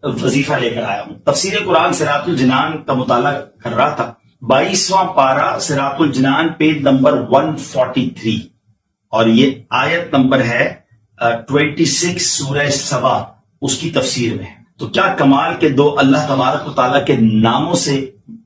وظیفہ لے کر آیا ہوں۔ تفسیر قرآن صراط الجنان کا مطالعہ کر رہا تھا، 22واں پارہ صراط الجنان پیج نمبر 143، اور یہ آیت نمبر ہے 26 سورہ سبا، اس کی تفسیر میں۔ تو کیا کمال کے دو اللہ تبارک و تعالیٰ کے ناموں سے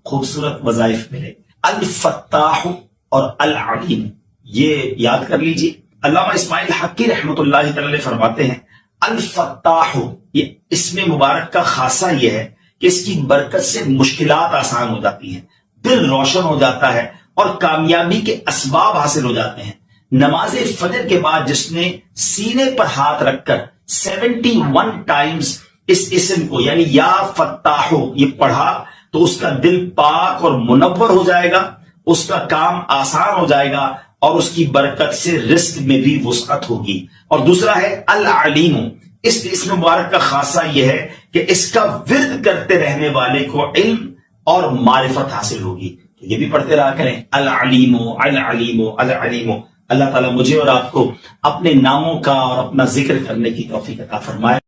خوبصورت وظائف ملے، الفتاح اور العلیم، یہ یاد کر لیجیے۔ علامہ اسماعیل حقی رحمۃ اللہ تعالی فرماتے ہیں الفتاح، یہ اسم مبارک کا خاصہ یہ ہے کہ اس کی برکت سے مشکلات آسان ہو جاتی ہیں، دل روشن ہو جاتا ہے اور کامیابی کے اسباب حاصل ہو جاتے ہیں۔ نماز فجر کے بعد جس نے سینے پر ہاتھ رکھ کر 71 ٹائمز اس اسم کو یعنی یا فتاح یہ پڑھا تو اس کا دل پاک اور منور ہو جائے گا، اس کا کام آسان ہو جائے گا اور اس کی برکت سے رزق میں بھی وسعت ہوگی۔ اور دوسرا ہے العلیم، اس اسم مبارک کا خاصہ یہ ہے کہ اس کا ورد کرتے رہنے والے کو علم اور معرفت حاصل ہوگی۔ یہ بھی پڑھتے رہا کریں، العلیم العلیم العلیم۔ اللہ تعالیٰ مجھے اور آپ کو اپنے ناموں کا اور اپنا ذکر کرنے کی توفیق عطا فرمائے۔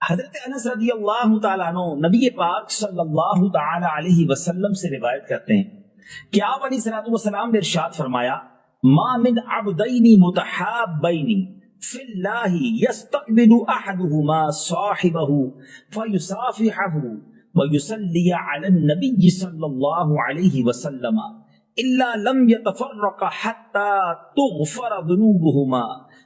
حضرت انس رضی اللہ تعالیٰ عنہ نبی پاک صلی اللہ تعالی علیہ وسلم سے روایت کرتے ہیں کہ آپ علیہ الصلوۃ والسلام نے ارشاد فرمایا، ما من عبدین متحابین فی اللہ یستقبل احدہما صاحبہ فیصافحہ ویصلی علی النبی صلی اللہ علیہ وسلم الا لم يتفرق حتى تغفر ذنوبهما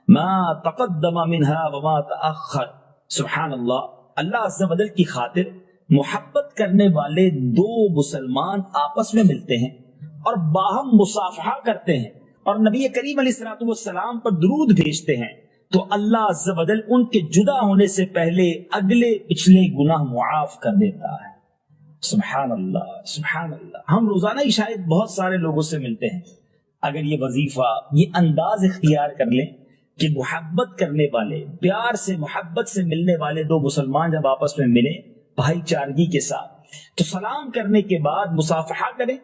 ما تقدم منها وما تأخر۔ سبحان اللہ، اللہ عز و جل کی خاطر محبت کرنے والے دو مسلمان آپس میں ملتے ہیں اور باہم مصافحہ کرتے ہیں اور نبی کریم علیہ الصلوۃ والسلام پر درود بھیجتے ہیں تو اللہ عز و جل ان کے جدا ہونے سے پہلے اگلے پچھلے گناہ معاف کر دیتا ہے۔ سبحان اللہ سبحان اللہ۔ ہم روزانہ ہی شاید بہت سارے لوگوں سے ملتے ہیں، اگر یہ وظیفہ یہ انداز اختیار کر لیں کہ محبت کرنے والے، پیار سے محبت سے ملنے والے دو مسلمان جب آپس میں ملیں بھائی چارگی کے ساتھ تو سلام کرنے کے بعد مصافحہ کریں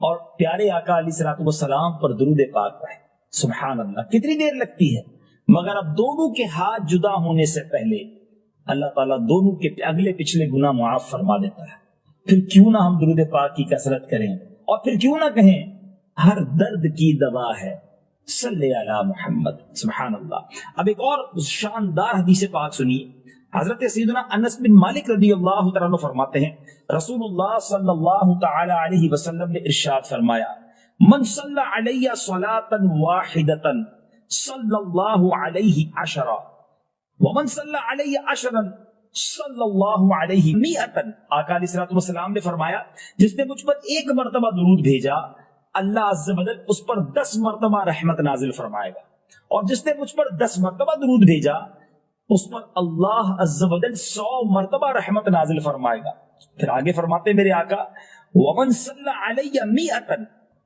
اور پیارے آقا علیہ الصلوۃ والسلام پر درود پاک پڑھیں۔ سبحان اللہ، کتنی دیر لگتی ہے، مگر اب دونوں کے ہاتھ جدا ہونے سے پہلے اللہ تعالیٰ دونوں کے اگلے پچھلے گناہ معاف فرما دیتا ہے۔ پھر کیوں نہ ہم درود پاک کی کثرت کریں اور پھر کیوں نہ کہیں ہر درد کی دوا ہے صلی علی محمد۔ سبحان اللہ۔ اب ایک اور شاندار حدیث پاک سنیے، حضرت سیدنا انس بن مالک رضی اللہ تعالیٰ عنہ فرماتے ہیں رسول اللہ صلی اللہ تعالی علیہ وسلم نے ارشاد فرمایا، من صلی علی صلاۃ واحدۃ صلی اللہ علیہ عشرہ ومن صلی علی عشرا صلی اللہ علیہ مئۃ۔ آقا علیہ الصلوۃ والسلام نے فرمایا جس نے مجھ پر ایک مرتبہ درود بھیجا اللہ عز و جل اس پر 10 مرتبہ رحمت نازل فرمائے گا، اور جس نے مجھ پر 10 مرتبہ درود بھیجا اس پر اللہ عز و جل 100 مرتبہ رحمت نازل فرمائے گا۔ پھر آگے فرماتے میرے آقا، ومن صلی علی مئۃ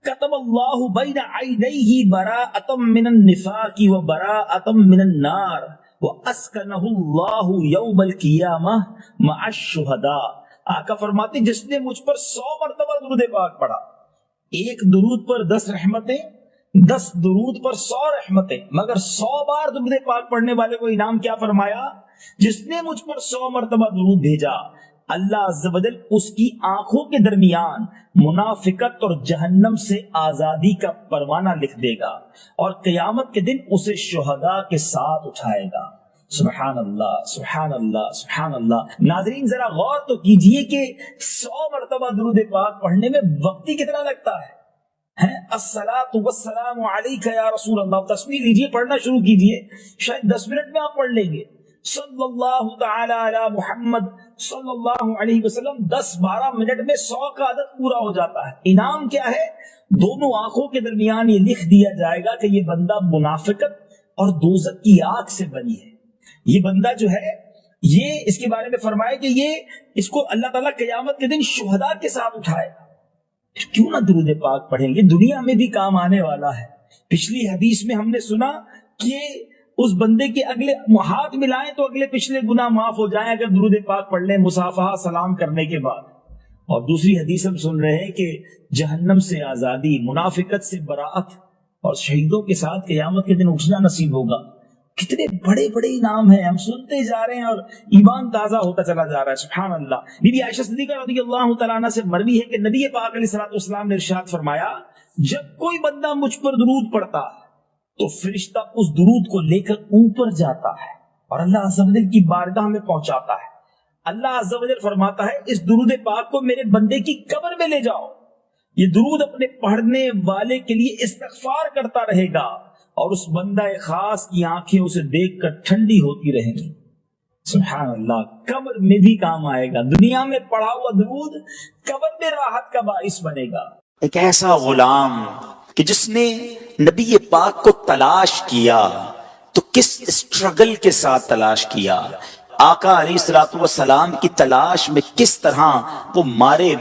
کتب اللہ بین عینیہ براءۃ من النفاق وبراءۃ من النار واسکنہ اللہ یوم القیامہ مع الشہداء۔ آقا فرماتے جس نے مجھ پر 100 مرتبہ درود پاک پڑھا، ایک درود پر 10 رحمتیں، 10 درود پر 100 رحمتیں، مگر 100 بار درود پاک پڑھنے والے کو انعام کیا فرمایا، جس نے مجھ پر 100 مرتبہ درود بھیجا اللہ عز و جل اس کی آنکھوں کے درمیان منافقت اور جہنم سے آزادی کا پروانہ لکھ دے گا اور قیامت کے دن اسے شہداء کے ساتھ اٹھائے گا۔ سبحان اللہ سبحان اللہ سبحان اللہ۔ ناظرین ذرا غور تو کیجئے کہ 100 مرتبہ درود پاک پڑھنے میں وقت ہی کتنا لگتا ہے۔ الصلاۃ والسلام علیک یا رسول اللہ، تصویر لیجئے، پڑھنا شروع کیجئے، شاید 10 منٹ میں آپ پڑھ لیں گے۔ صلی اللہ تعالی علی محمد صلی اللہ علیہ وسلم، 10-12 منٹ میں 100 کا عدد پورا ہو جاتا ہے۔ انعام کیا ہے؟ دونوں آنکھوں کے درمیان یہ لکھ دیا جائے گا کہ یہ بندہ منافقت اور دوزخ کی آگ سے بنی ہے، یہ بندہ جو ہے یہ اس کے بارے میں فرمایا کہ یہ اس کو اللہ تعالیٰ قیامت کے دن شہداء کے ساتھ اٹھائے گا۔ کیوں نہ درود پاک پڑھیں، یہ دنیا میں بھی کام آنے والا ہے۔ پچھلی حدیث میں ہم نے سنا کہ اس بندے کے اگلے ہاتھ ملائیں تو اگلے پچھلے گناہ معاف ہو جائیں اگر درود پاک پڑھ لیں مصافحہ سلام کرنے کے بعد۔ اور دوسری حدیث ہم سن رہے ہیں کہ جہنم سے آزادی، منافقت سے براءت اور شہیدوں کے ساتھ قیامت کے دن اٹھنا نصیب ہوگا۔ کتنے بڑے بڑے انعام ہیں، ہم سنتے جا رہے ہیں اور ایمان تازہ ہوتا چلا جا رہا ہے. سبحان اللہ. بی بی عائشہ صدیقہ رضی اللہ تعالیٰ عنہ سے مروی ہے کہ نبی پاک علیہ الصلوۃ والسلام نے ارشاد فرمایا جب کوئی بندہ مجھ پر درود پڑھتا تو فرشتہ اس درود کو لے کر اوپر جاتا ہے اور اللہ عز و جل کی بارگاہ میں پہنچاتا ہے. اللہ عز و جل فرماتا ہے اس درود پاک کو میرے بندے کی قبر میں لے جاؤ. یہ درود اپنے پڑھنے والے کے لیے استغفار کرتا رہے گا اور اس بندہ خاص کی آنکھیں اسے دیکھ کر ٹھنڈی ہوتی رہیں گی. سبحان اللہ. قبر میں بھی کام آئے گا. دنیا میں پڑھا ہوا درود قبر میں راحت کا باعث بنے گا. ایک ایسا غلام کہ جس نے نبی پاک کو تلاش کیا تو کس اسٹرگل کے ساتھ تلاش کیا. آقا علیہ الصلوۃ والسلام کی تلاش میں کس طرح وہ مارے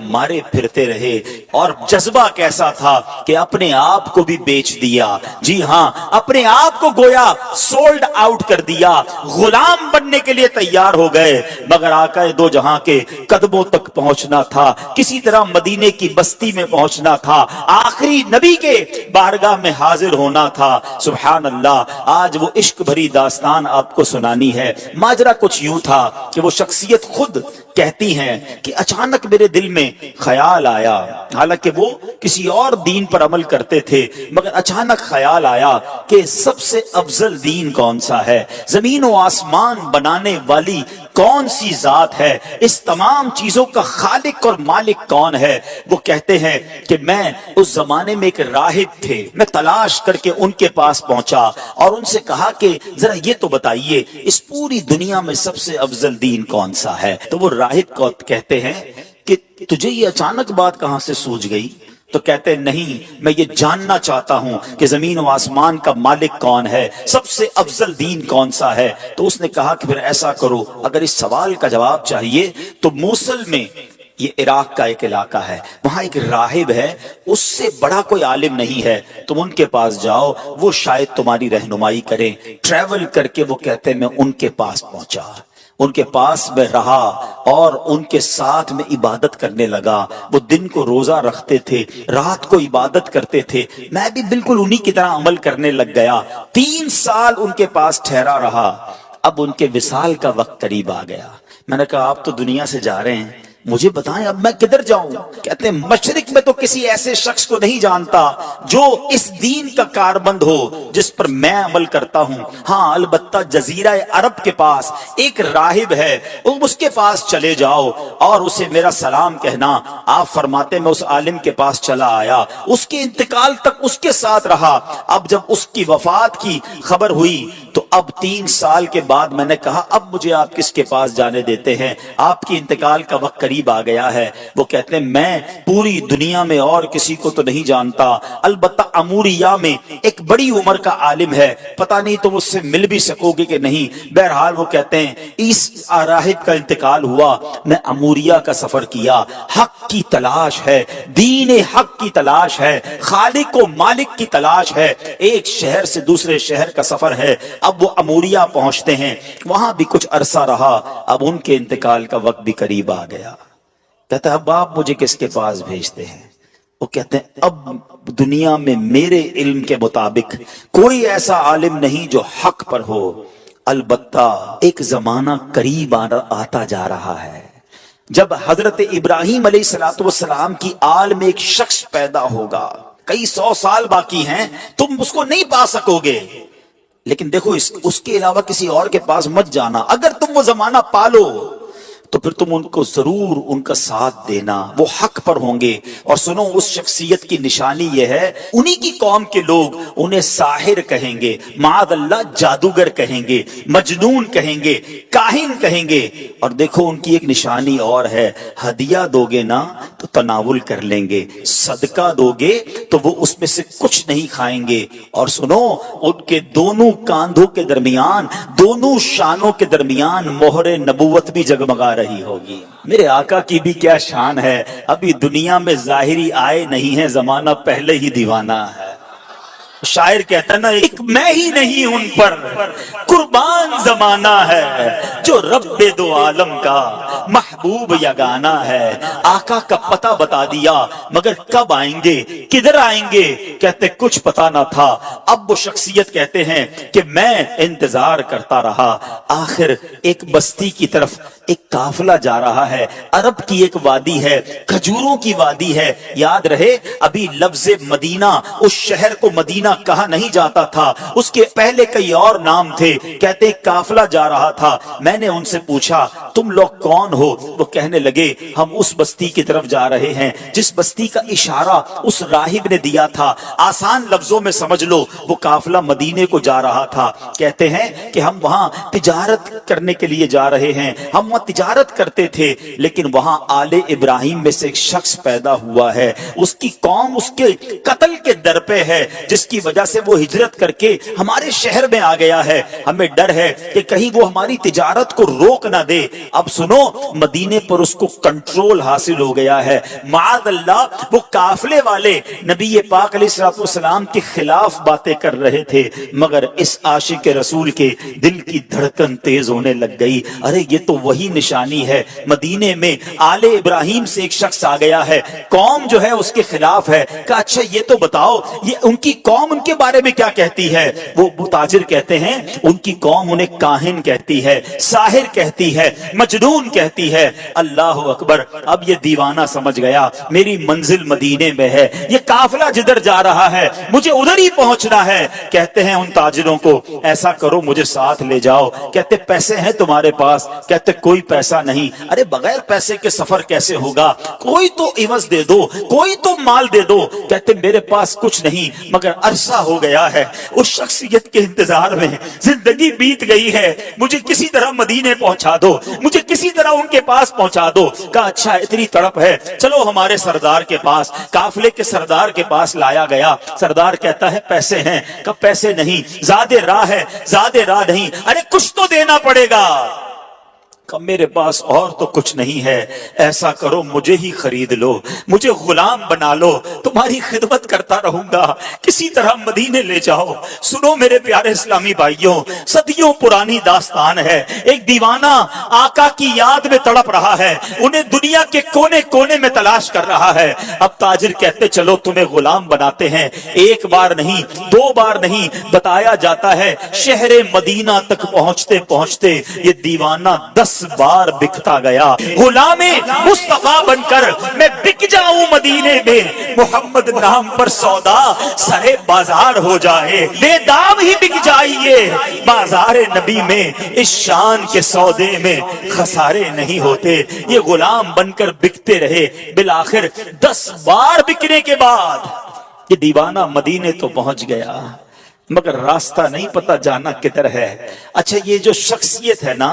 پھرتے رہے اور جذبہ کیسا تھا کہ اپنے آپ کو بھی بیچ دیا. جی ہاں، اپنے آپ کو گویا سولڈ آؤٹ کر دیا، غلام بننے کے لیے تیار ہو گئے. مگر آقا دو جہاں کے قدموں تک پہنچنا تھا، کسی طرح مدینے کی بستی میں پہنچنا تھا، آخری نبی کے بارگاہ میں حاضر ہونا تھا. سبحان اللہ. آج وہ عشق بھری داستان آپ کو سنانی ہے. ماجرا کچھ یوں تھا کہ وہ شخصیت خود کہتی ہیں کہ اچانک میرے دل میں خیال آیا، حالانکہ وہ کسی اور دین پر عمل کرتے تھے، مگر اچانک خیال آیا کہ سب سے افضل دین کون سا ہے، زمین و آسمان بنانے والی کون سی ذات ہے، اس تمام چیزوں کا خالق اور مالک کون ہے. وہ کہتے ہیں کہ میں اس زمانے میں ایک راہب تھے، میں تلاش کر کے ان کے پاس پہنچا اور ان سے کہا کہ ذرا یہ تو بتائیے اس پوری دنیا میں سب سے افضل دین کون سا ہے. تو وہ راہب کو کہتے ہیں کہ تجھے یہ اچانک بات کہاں سے سوجھ گئی. تو کہتے نہیں، میں یہ جاننا چاہتا ہوں کہ زمین و آسمان کا مالک کون ہے، سب سے افضل دین کون سا ہے. تو اس نے کہا کہ پھر ایسا کرو، اگر اس سوال کا جواب چاہیے تو موصل میں، یہ عراق کا ایک علاقہ ہے، وہاں ایک راہب ہے، اس سے بڑا کوئی عالم نہیں ہے، تم ان کے پاس جاؤ، وہ شاید تمہاری رہنمائی کریں. ٹریول کر کے وہ کہتے ہیں میں ان کے پاس پہنچا، ان کے پاس میں رہا اور ان کے ساتھ میں عبادت کرنے لگا. وہ دن کو روزہ رکھتے تھے، رات کو عبادت کرتے تھے، میں بھی بالکل انہی کی طرح عمل کرنے لگ گیا. 3 سال ان کے پاس ٹھہرا رہا. اب ان کے وصال کا وقت قریب آ گیا. میں نے کہا آپ تو دنیا سے جا رہے ہیں، مجھے بتائیں اب میں کدھر جاؤں. کہتے ہیں مشرق میں تو کسی ایسے شخص کو نہیں جانتا جو اس دین کا کاربند ہو جس پر میں عمل کرتا ہوں. ہاں البتہ جزیرہ عرب کے پاس ایک راہب ہے، اس کے پاس چلے جاؤ اور اسے میرا سلام کہنا. آپ فرماتے میں اس عالم کے پاس چلا آیا، اس کے انتقال تک اس کے ساتھ رہا. اب جب اس کی وفات کی خبر ہوئی تو اب 3 سال کے بعد میں نے کہا اب مجھے آپ کس کے پاس جانے دیتے ہیں، آپ کی انتقال کا وقت قریب آ گیا ہے. وہ کہتے ہیں میں پوری دنیا میں اور کسی کو تو نہیں جانتا، البتہ اموریا میں ایک بڑی عمر کا عالم ہے، پتہ نہیں تم اس سے مل بھی سکو گے کہ نہیں. بہرحال وہ کہتے ہیں اس راہب کا انتقال ہوا، میں اموریا کا سفر کیا. حق کی تلاش ہے، دین حق کی تلاش ہے، خالق و مالک کی تلاش ہے. ایک شہر سے دوسرے شہر کا سفر ہے. اب وہ اموریا پہنچتے ہیں، وہاں بھی کچھ عرصہ رہا. اب ان کے انتقال کا وقت بھی قریب آ گیا. کہتا ہے اب آپ مجھے کس کے پاس بھیجتے ہیں. وہ کہتے ہیں اب دنیا میں میرے علم کے مطابق کوئی ایسا عالم نہیں جو حق پر ہو، البتہ ایک زمانہ قریب آتا جا رہا ہے جب حضرت ابراہیم علیہ السلام کی آل میں ایک شخص پیدا ہوگا. کئی 100 سال باقی ہیں، تم اس کو نہیں پا سکو گے، لیکن دیکھو اس کے علاوہ کسی اور کے پاس مت جانا. اگر تم وہ زمانہ پالو تو پھر تم ان کو ضرور ان کا ساتھ دینا، وہ حق پر ہوں گے. اور سنو اس شخصیت کی نشانی یہ ہے، انہی کی قوم کے لوگ انہیں ساحر کہیں گے، معاذ اللہ جادوگر کہیں گے، مجنون کہیں گے، کاہن کہیں گے. اور دیکھو ان کی ایک نشانی اور ہے، ہدیہ دو گے نا تو تناول کر لیں گے، صدقہ دو گے تو وہ اس میں سے کچھ نہیں کھائیں گے. اور سنو ان کے دونوں کاندھوں کے درمیان، دونوں شانوں کے درمیان مہر نبوت بھی جگمگا رہی ہوگی. میرے آقا کی بھی کیا شان ہے، ابھی دنیا میں ظاہری آئے نہیں ہے، زمانہ پہلے ہی دیوانہ ہے. شاعر کہتا نا ایک میں ہی نہیں ان پر قربان زمانہ ہے، جو رب دو عالم کا محبوب یگانہ ہے۔ آقا کا پتہ بتا دیا، مگر کب آئیں گے، کدھر آئیں گے، کہتے کچھ پتا نہ تھا۔ اب وہ شخصیت کہتے ہیں کہ میں انتظار کرتا رہا، آخر ایک بستی کی طرف ایک قافلہ جا رہا ہے، عرب کی ایک وادی ہے، کھجوروں کی وادی ہے۔ یاد رہے ابھی لفظ مدینہ اس شہر کو مدینہ کہا نہیں جاتا تھا، اس کے پہلے کئی اور نام تھے۔ کہتے ایک قافلہ جا رہا تھا، میں نے ان سے پوچھا تم لوگ کون ہو؟ وہ کہنے لگے ہم اس بستی کی طرف جا رہے ہیں جس بستی کا اشارہ اس راہب نے دیا تھا۔ آسان لفظوں میں سمجھ لو وہ قافلہ مدینے کو جا رہا تھا۔ کہتے ہیں کہ ہم وہاں تجارت کرنے کے لیے جا رہے ہیں، ہم وہاں تجارت کرتے تھے، لیکن وہاں آل ابراہیم میں سے ایک شخص پیدا ہوا ہے، اس کی قوم اس کے قتل کے در پہ ہے، جس کی وجہ سے وہ ہجرت کر کے ہمارے شہر میں آ گیا ہے۔ ہمیں ڈر ہے کہ کہیں وہ ہماری تجارت کو روک نہ دے۔ اب سنو، مدینے پر اس کو کنٹرول حاصل ہو گیا ہے۔ معاذ اللہ وہ قافلے والے نبی پاک علیہ الصلوۃ والسلام کے خلاف باتیں کر رہے تھے، مگر اس عاشق رسول کے دل کی دھڑکن تیز ہونے لگ گئی۔ ارے یہ تو وہی نشانی ہے، مدینے میں آل ابراہیم سے ایک شخص آ گیا ہے، قوم جو ہے اس کے خلاف ہے۔ کہا اچھا یہ تو بتاؤ یہ ان کی قوم ان کے بارے میں کیا کہتی ہے؟ وہ تاجر کہتے ہیں ان کی قوم انہیں کاہن کہتی ہے، ساحر کہتی ہے، مجنون کہتی ہے۔ اللہ اکبر، اب یہ دیوانہ سمجھ گیا میری منزل مدینے میں ہے، یہ قافلہ جدھر جا رہا ہے مجھے ادھر ہی پہنچنا ہے۔ کہتے ہیں ان تاجروں کو ایسا کرو مجھے ساتھ لے جاؤ۔ کہتے پیسے ہیں تمہارے پاس؟ کہتے کوئی پیسہ نہیں۔ ارے بغیر پیسے کے سفر کیسے ہوگا؟ کوئی تو عوض دے دو، کوئی تو مال دے دو۔ کہتے میرے پاس کچھ نہیں، مگر عرصہ ہو گیا ہے اس شخصیت کے انتظار میں، زندگی بیت گئی ہے، مجھے کسی طرح مدینے پہنچا دو، مجھے کسی طرح ان کے پاس پہنچا دو۔ کہا اچھا اتنی تڑپ ہے چلو ہمارے سردار کے پاس۔ قافلے کے سردار کے پاس لایا گیا۔ سردار کہتا ہے پیسے ہیں؟ کہ پیسے نہیں، زیادہ راہ ہے، زیادہ راہ نہیں۔ ارے کچھ تو دینا پڑے گا۔ میرے پاس اور تو کچھ نہیں ہے، ایسا کرو مجھے ہی خرید لو، مجھے غلام بنا لو، تمہاری خدمت کرتا رہوں گا، کسی طرح مدینے لے جاؤ۔ سنو میرے پیارے اسلامی بھائیوں، صدیوں پرانی داستان ہے۔ ایک دیوانہ آقا کی یاد میں تڑپ رہا ہے، انہیں دنیا کے کونے کونے میں تلاش کر رہا ہے۔ اب تاجر کہتے چلو تمہیں غلام بناتے ہیں۔ ایک بار نہیں، دو بار نہیں، بتایا جاتا ہے شہر مدینہ تک پہنچتے پہنچتے یہ دیوانہ 10 بار بکتا گیا۔ غلام مصطفیٰ بن کر میں بک جاؤں مدینے میں، محمد نام پر سودا سرے بازار ہو جائے، بے دام ہی بک جائیے بازار نبی میں، اس شان کے سودے میں خسارے نہیں ہوتے۔ یہ غلام بن کر بکتے رہے، بالآخر 10 بار بکنے کے بعد یہ دیوانہ مدینے تو پہنچ گیا، مگر راستہ نہیں پتا جانا کدھر ہے۔ اچھا یہ جو شخصیت ہے نا،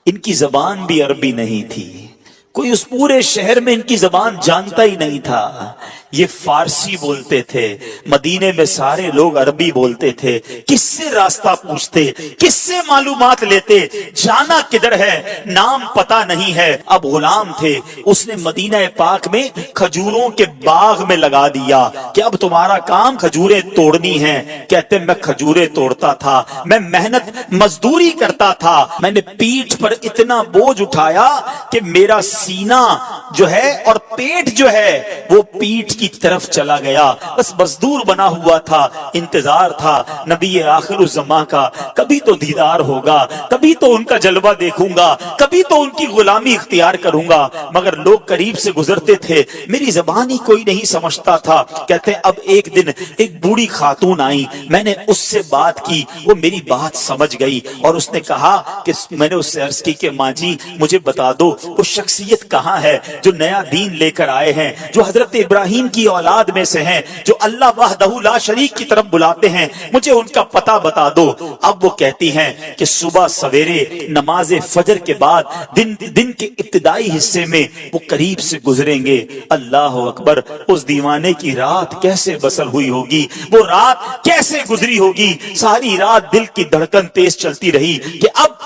ان کی زبان بھی عربی نہیں تھی، کوئی اس پورے شہر میں ان کی زبان جانتا ہی نہیں تھا۔ یہ فارسی بولتے تھے، مدینے میں سارے لوگ عربی بولتے تھے۔ کس سے راستہ پوچھتے، کس سے معلومات لیتے، جانا کدھر ہے، نام پتا نہیں ہے۔ اب غلام تھے، اس نے مدینہ پاک میں کھجوروں کے باغ میں لگا دیا کہ اب تمہارا کام کھجوریں توڑنی ہیں۔ کہتے میں کھجوریں توڑتا تھا، میں محنت مزدوری کرتا تھا، میں نے پیٹھ پر اتنا بوجھ اٹھایا کہ میرا سینہ جو ہے اور پیٹ جو ہے وہ پیٹ کی طرف چلا گیا۔ بس مزدور بنا ہوا تھا، انتظار تھا نبی آخر الزمان کا، کبھی تو دیدار ہوگا، کبھی تو ان کا جلوہ دیکھوں گا، کبھی تو ان کی غلامی اختیار کروں گا۔ مگر لوگ قریب سے گزرتے تھے، میری زبان ہی کوئی نہیں سمجھتا تھا۔ کہتے اب ایک دن ایک بوڑھی خاتون آئی، میں نے اس سے بات کی، وہ میری بات سمجھ گئی اور اس نے کہا کہ میں نے اس سے عرض کی کہ ماں جی مجھے بتا دو وہ شخصیت کہاں ہے جو نیا دین لے کر آئے ہیں، جو حضرت ابراہیم کی اولاد میں سے ہیں، جو اللہ وحدہ لا شریک کی طرف بلاتے ہیں، مجھے ان کا پتہ بتا دو۔ اب وہ کہتی ہیں کہ صبح سویرے نماز فجر کے بعد دن کے ابتدائی حصے میں وہ قریب سے گزریں گے۔ اللہ اکبر، اس دیوانے کی رات کیسے بسر ہوئی ہوگی، وہ رات کیسے گزری ہوگی، ساری رات دل کی دھڑکن تیز چلتی رہی کہ اب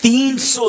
300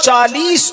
40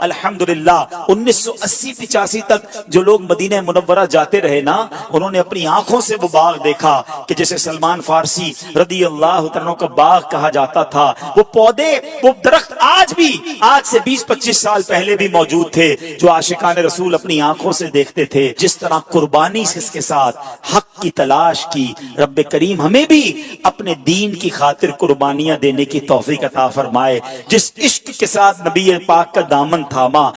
الحمدللہ 1980-85 تک جو لوگ مدینہ منورہ جاتے رہے نا، انہوں نے اپنی آنکھوں سے وہ باغ دیکھا کہ جسے سلمان فارسی رضی اللہ عنہ کا باغ کہا جاتا تھا. وہ پودے، وہ درخت آج سے 20-25 سال پہلے بھی موجود تھے جو عاشقان رسول اپنی آنکھوں سے دیکھتے تھے. جس طرح قربانی سے اس کے ساتھ حق کی تلاش کی، رب کریم ہمیں بھی اپنے دین کی خاطر قربانیاں دینے کی توفیق عطا فرمائے. جس عشق کے ساتھ نبی پاک کا دامن تھاما